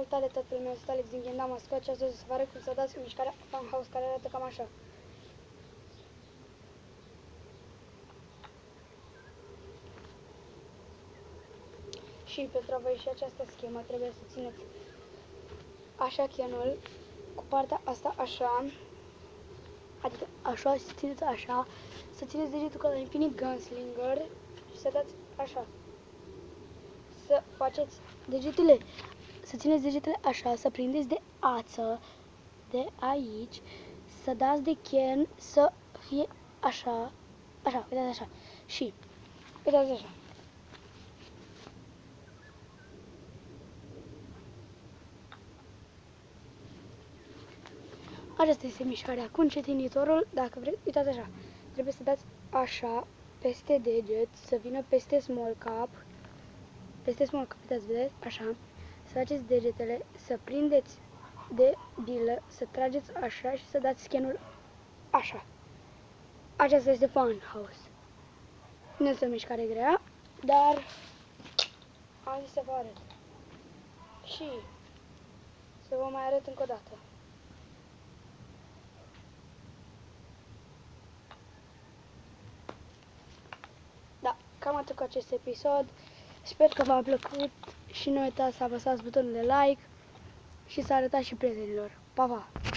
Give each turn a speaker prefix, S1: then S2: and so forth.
S1: Salutare tatăl meu, sunt Alex din Ghendama Scoci. Astăzi o să vă arăt cum să dați mișcarea Funhouse, care arată cam așa. Și pentru a vă ieși această schemă trebuie să țineți așa chenul cu partea asta așa, adică așa, să țineți așa, să țineți degetul ca la Infinite Gunslinger și să dați așa. Să faceți degetele, să țineți degetele așa, să prindeți de ață de aici, să dați de chen să fie așa, așa, uitați așa, și uitați așa. Aceasta este mișcarea cu încetinitorul, dacă vreți, uitați așa, trebuie să dați așa, peste deget, să vină peste small cap, uitați, vedeți, așa, să faceți degetele, să prindeți de bilă, să trageți așa și să dați scanul așa. Aceasta este Funhouse. Nu este o mișcare grea, dar am zis să vă arăt. Și să vă mai arăt încă o dată. Da, cam atât cu acest episod. Sper că v-a plăcut și nu uitați să apăsați butonul de like și să arătați și prietenilor. Pa, pa!